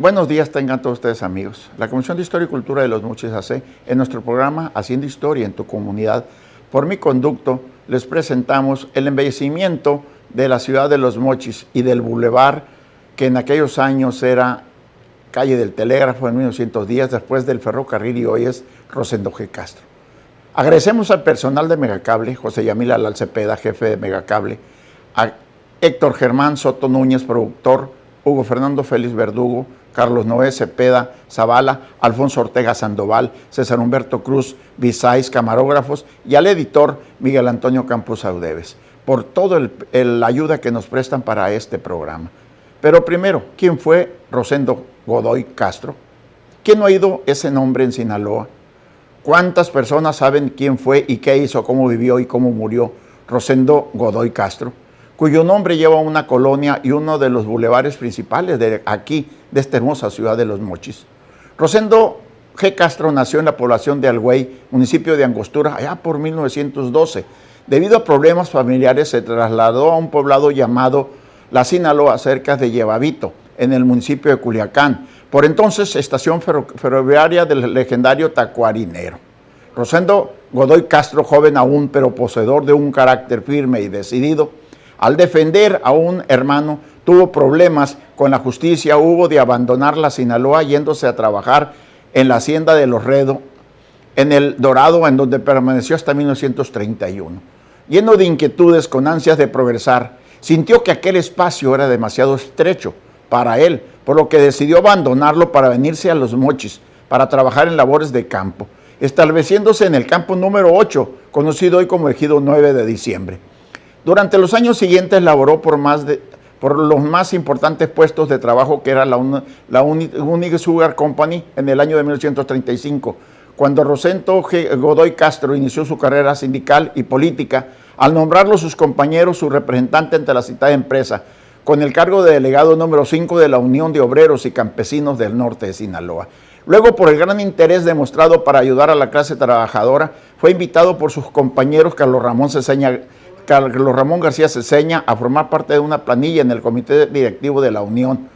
Buenos días tengan todos ustedes, amigos. La Comisión de Historia y Cultura de Los Mochis AC, en nuestro programa Haciendo Historia en tu Comunidad, por mi conducto, les presentamos el embellecimiento de la ciudad de Los Mochis y del bulevar que en aquellos años era calle del Telégrafo en 1910, después del ferrocarril, y hoy es Rosendo G. Castro. Agradecemos al personal de Megacable, José Yamil Alal Cepeda, jefe de Megacable, a Héctor Germán Soto Núñez, productor, Hugo Fernando Félix Verdugo, Carlos Noé Cepeda Zavala, Alfonso Ortega Sandoval, César Humberto Cruz Bisáis, camarógrafos, y al editor Miguel Antonio Campos Audeves, por toda la ayuda que nos prestan para este programa. Pero primero, ¿quién fue Rosendo Godoy Castro? ¿Quién no ha oído ese nombre en Sinaloa? ¿Cuántas personas saben quién fue y qué hizo, cómo vivió y cómo murió Rosendo Godoy Castro, cuyo nombre lleva una colonia y uno de los bulevares principales de aquí, de esta hermosa ciudad de Los Mochis? Rosendo G. Castro nació en la población de Algüey, municipio de Angostura, allá por 1912. Debido a problemas familiares se trasladó a un poblado llamado La Sinaloa, cerca de Yebabito, en el municipio de Culiacán, por entonces estación ferroviaria del legendario Tacuarinero. Rosendo Godoy Castro, joven aún, pero poseedor de un carácter firme y decidido, al defender a un hermano, tuvo problemas con la justicia, hubo de abandonar la Sinaloa yéndose a trabajar en la hacienda de Los Redo, en el Dorado, en donde permaneció hasta 1931. Lleno de inquietudes, con ansias de progresar, sintió que aquel espacio era demasiado estrecho para él, por lo que decidió abandonarlo para venirse a Los Mochis, para trabajar en labores de campo, estableciéndose en el campo número 8, conocido hoy como Ejido 9 de Diciembre. Durante los años siguientes laboró por los más importantes puestos de trabajo, que era la Unique Sugar Company, en el año de 1935, cuando Rosendo G. Godoy Castro inició su carrera sindical y política, al nombrarlo sus compañeros su representante ante la citada empresa, con el cargo de delegado número 5 de la Unión de Obreros y Campesinos del Norte de Sinaloa. Luego, por el gran interés demostrado para ayudar a la clase trabajadora, fue invitado por sus compañeros Carlos Ramón García Ceseña a formar parte de una planilla en el comité directivo de la Unión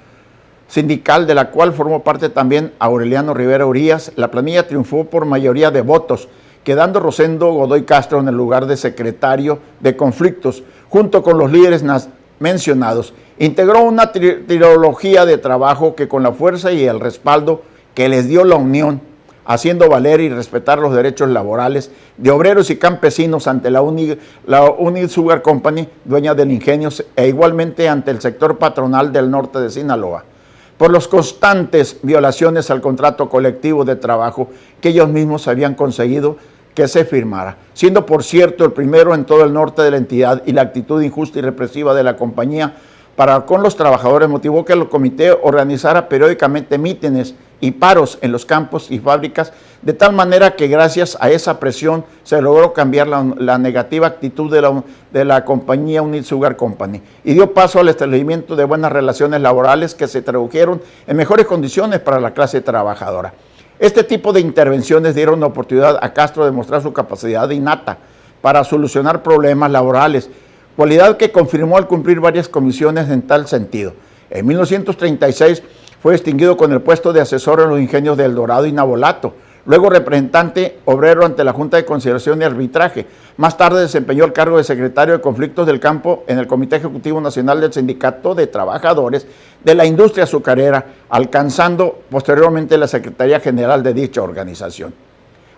Sindical, de la cual formó parte también Aureliano Rivera Urías. La planilla triunfó por mayoría de votos, quedando Rosendo Godoy Castro en el lugar de secretario de conflictos, junto con los líderes mencionados. Integró una trilogía de trabajo que, con la fuerza y el respaldo que les dio la Unión, haciendo valer y respetar los derechos laborales de obreros y campesinos ante la Unique Sugar Company, dueña del ingenio, e igualmente ante el sector patronal del norte de Sinaloa, por las constantes violaciones al contrato colectivo de trabajo que ellos mismos habían conseguido que se firmara, siendo por cierto el primero en todo el norte de la entidad, y la actitud injusta y represiva de la compañía para con los trabajadores motivó que el comité organizara periódicamente mítines y paros en los campos y fábricas, de tal manera que gracias a esa presión se logró cambiar la negativa actitud de la compañía Unique Sugar Company, y dio paso al establecimiento de buenas relaciones laborales que se tradujeron en mejores condiciones para la clase trabajadora. Este tipo de intervenciones dieron la oportunidad a Castro de mostrar su capacidad innata para solucionar problemas laborales, cualidad que confirmó al cumplir varias comisiones en tal sentido. En 1936 fue distinguido con el puesto de asesor en los ingenios de El Dorado y Nabolato, luego representante obrero ante la Junta de Conciliación y Arbitraje. Más tarde desempeñó el cargo de secretario de Conflictos del Campo en el Comité Ejecutivo Nacional del Sindicato de Trabajadores de la Industria Azucarera, alcanzando posteriormente la Secretaría General de dicha organización.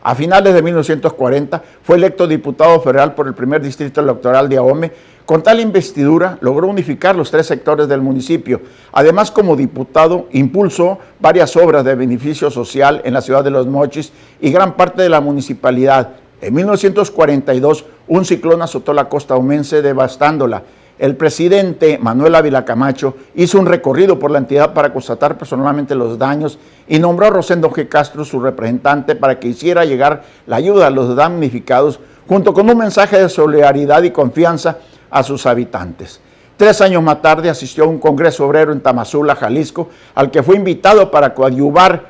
A finales de 1940 fue electo diputado federal por el primer distrito electoral de Ahome. Con tal investidura logró unificar los tres sectores del municipio. Además, como diputado, impulsó varias obras de beneficio social en la ciudad de Los Mochis y gran parte de la municipalidad. En 1942, un ciclón azotó la costa ahumense, devastándola. El presidente Manuel Ávila Camacho hizo un recorrido por la entidad para constatar personalmente los daños y nombró a Rosendo G. Castro su representante para que hiciera llegar la ayuda a los damnificados, junto con un mensaje de solidaridad y confianza a sus habitantes. 3 años más tarde asistió a un congreso obrero en Tamazula, Jalisco, al que fue invitado para coadyuvar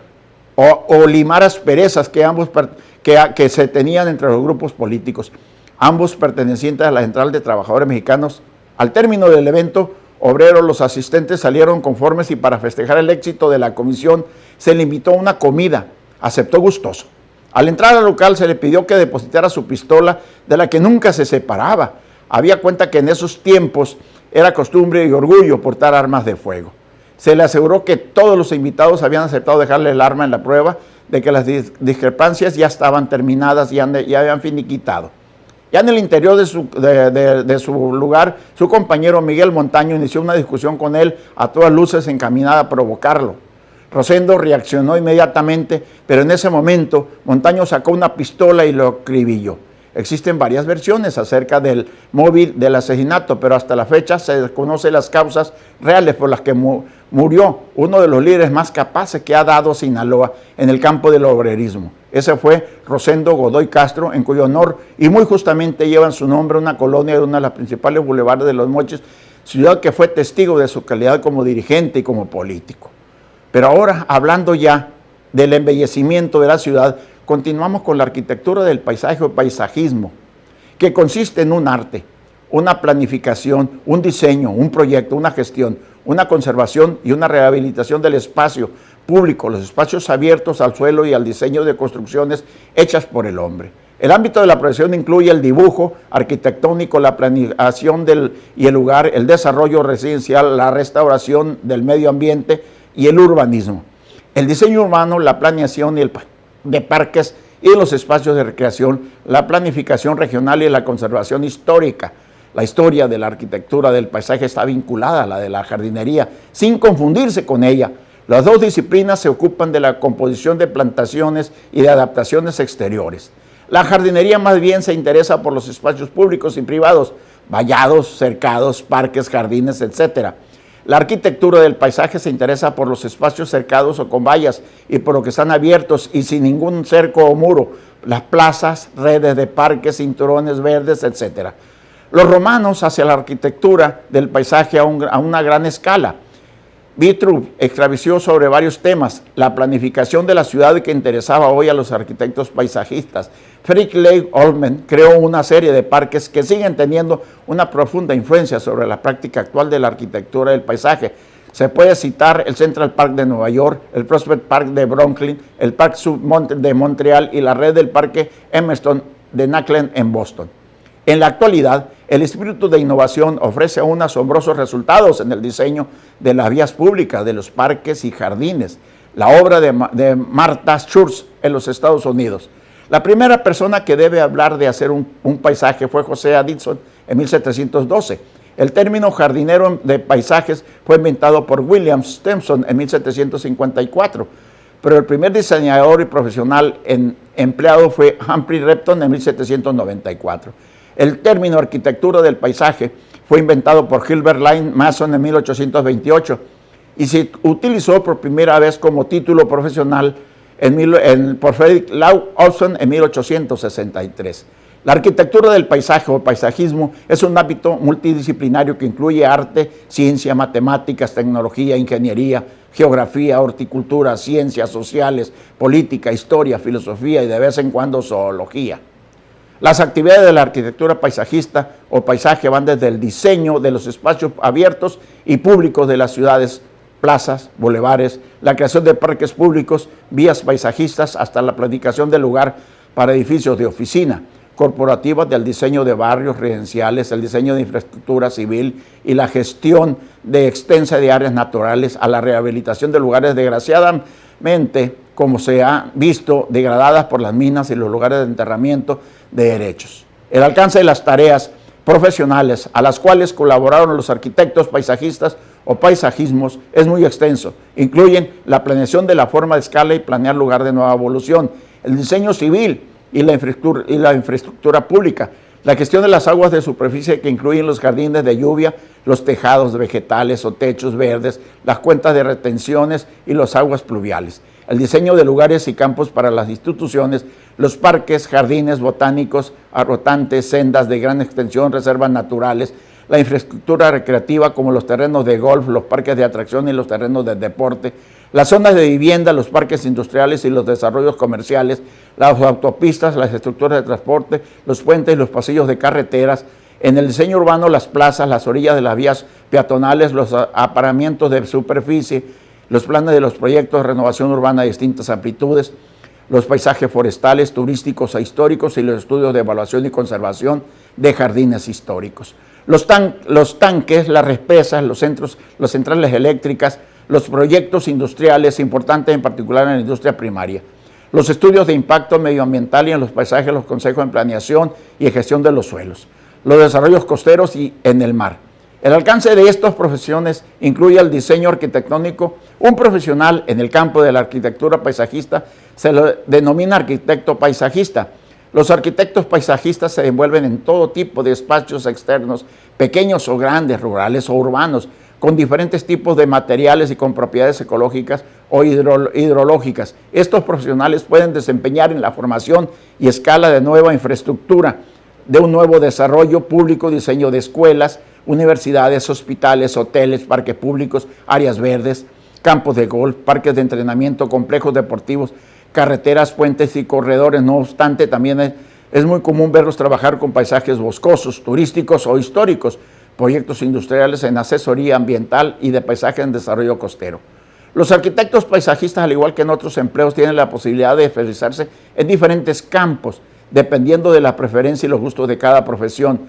o limar asperezas que se tenían entre los grupos políticos, ambos pertenecientes a la Central de Trabajadores Mexicanos. Al término del evento obreros, los asistentes salieron conformes y para festejar el éxito de la comisión se le invitó a una comida. Aceptó gustoso. Al entrar al local se le pidió que depositara su pistola, de la que nunca se separaba. Había cuenta que en esos tiempos era costumbre y orgullo portar armas de fuego. Se le aseguró que todos los invitados habían aceptado dejarle el arma en la prueba de que las discrepancias ya estaban terminadas y ya habían finiquitado. Ya en el interior de su lugar, su compañero Miguel Montaño inició una discusión con él a todas luces encaminada a provocarlo. Rosendo reaccionó inmediatamente, pero en ese momento Montaño sacó una pistola y lo acribilló. Existen varias versiones acerca del móvil del asesinato, pero hasta la fecha se desconocen las causas reales por las que murió uno de los líderes más capaces que ha dado Sinaloa en el campo del obrerismo. Ese fue Rosendo Godoy Castro, en cuyo honor y muy justamente llevan su nombre una colonia de uno de los principales bulevares de Los Mochis, ciudad que fue testigo de su calidad como dirigente y como político. Pero ahora, hablando ya del embellecimiento de la ciudad, continuamos con la arquitectura del paisaje o paisajismo, que consiste en un arte, una planificación, un diseño, un proyecto, una gestión, una conservación y una rehabilitación del espacio público, los espacios abiertos al suelo y al diseño de construcciones hechas por el hombre. El ámbito de la profesión incluye el dibujo arquitectónico, la planeación y el lugar, el desarrollo residencial, la restauración del medio ambiente y el urbanismo. El diseño urbano, la planeación de parques y de los espacios de recreación, la planificación regional y la conservación histórica. La historia de la arquitectura del paisaje está vinculada a la de la jardinería, sin confundirse con ella. Las dos disciplinas se ocupan de la composición de plantaciones y de adaptaciones exteriores. La jardinería más bien se interesa por los espacios públicos y privados, vallados, cercados, parques, jardines, etc. La arquitectura del paisaje se interesa por los espacios cercados o con vallas y por lo que están abiertos y sin ningún cerco o muro, las plazas, redes de parques, cinturones verdes, etc. Los romanos hacia la arquitectura del paisaje a una gran escala. Vitruv estableció sobre varios temas la planificación de la ciudad que interesaba hoy a los arquitectos paisajistas. Frederick Law Olmsted creó una serie de parques que siguen teniendo una profunda influencia sobre la práctica actual de la arquitectura del paisaje. Se puede citar el Central Park de Nueva York, el Prospect Park de Brooklyn, el Parc de Montreal y la red del Parque Emerson de Nackland en Boston. En la actualidad, el espíritu de innovación ofrece aún asombrosos resultados en el diseño de las vías públicas, de los parques y jardines. La obra de Martha Schultz en los Estados Unidos. La primera persona que debe hablar de hacer un paisaje fue José Addison en 1712. El término jardinero de paisajes fue inventado por William Stimson en 1754, pero el primer diseñador y profesional empleado fue Humphrey Repton en 1794. El término arquitectura del paisaje fue inventado por Gilbert Lane Mason en 1828 y se utilizó por primera vez como título profesional por Frederick Law Olmsted en 1863. La arquitectura del paisaje o paisajismo es un ámbito multidisciplinario que incluye arte, ciencia, matemáticas, tecnología, ingeniería, geografía, horticultura, ciencias sociales, política, historia, filosofía y de vez en cuando zoología. Las actividades de la arquitectura paisajista o paisaje van desde el diseño de los espacios abiertos y públicos de las ciudades, plazas, bulevares, la creación de parques públicos, vías paisajistas, hasta la planificación del lugar para edificios de oficina, corporativas, del diseño de barrios residenciales, el diseño de infraestructura civil y la gestión extensa de áreas naturales, a la rehabilitación de lugares desgraciadamente, como se ha visto, degradadas por las minas y los lugares de enterramiento de derechos. El alcance de las tareas profesionales a las cuales colaboraron los arquitectos paisajistas o paisajismos es muy extenso. Incluyen la planeación de la forma de escala y planear lugar de nueva evolución, el diseño civil y la infraestructura pública, la gestión de las aguas de superficie que incluyen los jardines de lluvia, los tejados vegetales o techos verdes, las cuentas de retenciones y las aguas pluviales, el diseño de lugares y campos para las instituciones, los parques, jardines botánicos, arrotantes, sendas de gran extensión, reservas naturales, la infraestructura recreativa como los terrenos de golf, los parques de atracción y los terrenos de deporte, las zonas de vivienda, los parques industriales y los desarrollos comerciales, las autopistas, las estructuras de transporte, los puentes y los pasillos de carreteras, En el diseño urbano, las plazas, las orillas de las vías peatonales, los aparamientos de superficie, los planes de los proyectos de renovación urbana de distintas amplitudes, los paisajes forestales, turísticos e históricos y los estudios de evaluación y conservación de jardines históricos. Los tanques, las represas, las centrales eléctricas, los proyectos industriales importantes, en particular en la industria primaria. Los estudios de impacto medioambiental y en los paisajes, los consejos en planeación y gestión de los suelos. Los desarrollos costeros y en el mar. El alcance de estas profesiones incluye el diseño arquitectónico. Un profesional en el campo de la arquitectura paisajista se lo denomina arquitecto paisajista. Los arquitectos paisajistas se envuelven en todo tipo de espacios externos, pequeños o grandes, rurales o urbanos, con diferentes tipos de materiales y con propiedades ecológicas o hidrológicas. Estos profesionales pueden desempeñar en la formación y escala de nueva infraestructura, de un nuevo desarrollo público, diseño de escuelas, universidades, hospitales, hoteles, parques públicos, áreas verdes, campos de golf, parques de entrenamiento, complejos deportivos, carreteras, puentes y corredores. No obstante, también es muy común verlos trabajar con paisajes boscosos, turísticos o históricos, proyectos industriales en asesoría ambiental y de paisaje en desarrollo costero. Los arquitectos paisajistas, al igual que en otros empleos, tienen la posibilidad de especializarse en diferentes campos, dependiendo de la preferencia y los gustos de cada profesión.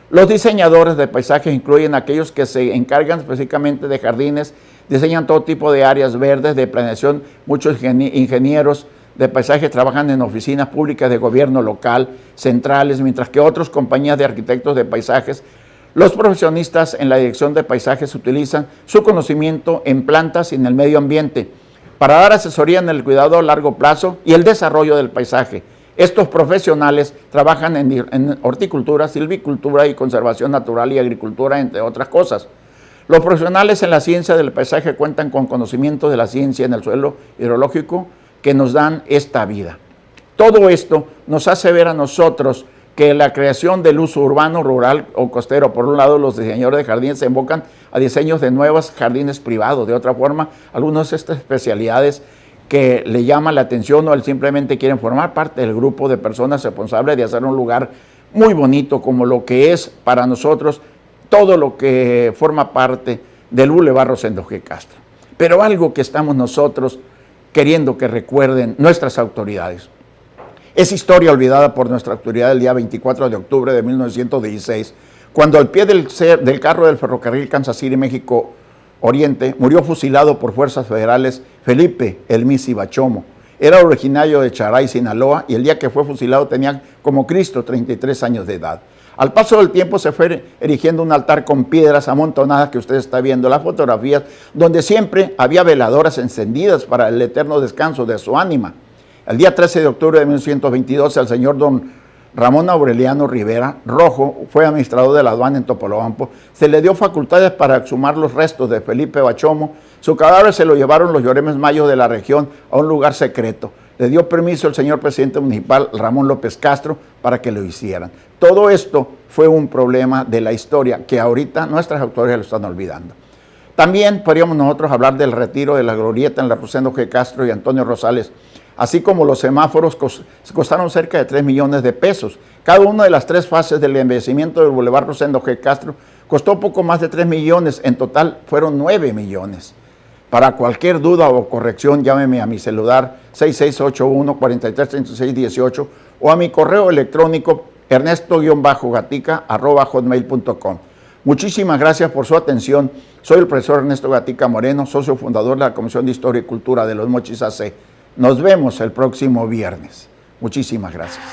Los diseñadores de paisajes incluyen aquellos que se encargan específicamente de jardines, diseñan todo tipo de áreas verdes, de planeación. Muchos ingenieros de paisaje trabajan en oficinas públicas de gobierno local, centrales, mientras que otras compañías de arquitectos de paisajes. Los profesionistas en la dirección de paisajes utilizan su conocimiento en plantas y en el medio ambiente para dar asesoría en el cuidado a largo plazo y el desarrollo del paisaje. Estos profesionales trabajan en horticultura, silvicultura y conservación natural y agricultura, entre otras cosas. Los profesionales en la ciencia del paisaje cuentan con conocimiento de la ciencia en el suelo hidrológico que nos dan esta vida. Todo esto nos hace ver a nosotros que la creación del uso urbano, rural o costero, por un lado, los diseñadores de jardines se invocan a diseños de nuevos jardines privados. De otra forma, algunas de estas especialidades que le llaman la atención o simplemente quieren formar parte del grupo de personas responsables de hacer un lugar muy bonito, como lo que es para nosotros todo lo que forma parte del Boulevard Rosendo G. Castro. Pero algo que estamos nosotros queriendo que recuerden nuestras autoridades. Es historia olvidada por nuestra autoridad del día 24 de octubre de 1916, cuando al pie del carro del ferrocarril Kansas City, México Oriente, murió fusilado por fuerzas federales Felipe El Misi Bachomo. Era originario de Charay, Sinaloa, y el día que fue fusilado tenía como Cristo 33 años de edad. Al paso del tiempo se fue erigiendo un altar con piedras amontonadas que usted está viendo, las fotografías, donde siempre había veladoras encendidas para el eterno descanso de su ánima. El día 13 de octubre de 1922, el señor don Ramón Aureliano Rivera Rojo fue administrador de la aduana en Topolobampo. Se le dio facultades para exhumar los restos de Felipe Bachomo. Su cadáver se lo llevaron los lloremes mayos de la región a un lugar secreto. Le dio permiso el señor presidente municipal Ramón López Castro para que lo hicieran. Todo esto fue un problema de la historia que ahorita nuestras autoridades lo están olvidando. También podríamos nosotros hablar del retiro de la glorieta en la Rosendo G. Castro y Antonio Rosales, así como los semáforos costaron cerca de 3 millones de pesos. Cada una de las 3 fases del embellecimiento del Boulevard Rosendo G. Castro costó poco más de 3 millones, en total fueron 9 millones. Para cualquier duda o corrección, llámeme a mi celular 6681-433618 o a mi correo electrónico ernesto-gatica@hotmail.com. Muchísimas gracias por su atención. Soy el profesor Ernesto Gatica Moreno, socio fundador de la Comisión de Historia y Cultura de Los Mochis AC. Nos vemos el próximo viernes. Muchísimas gracias.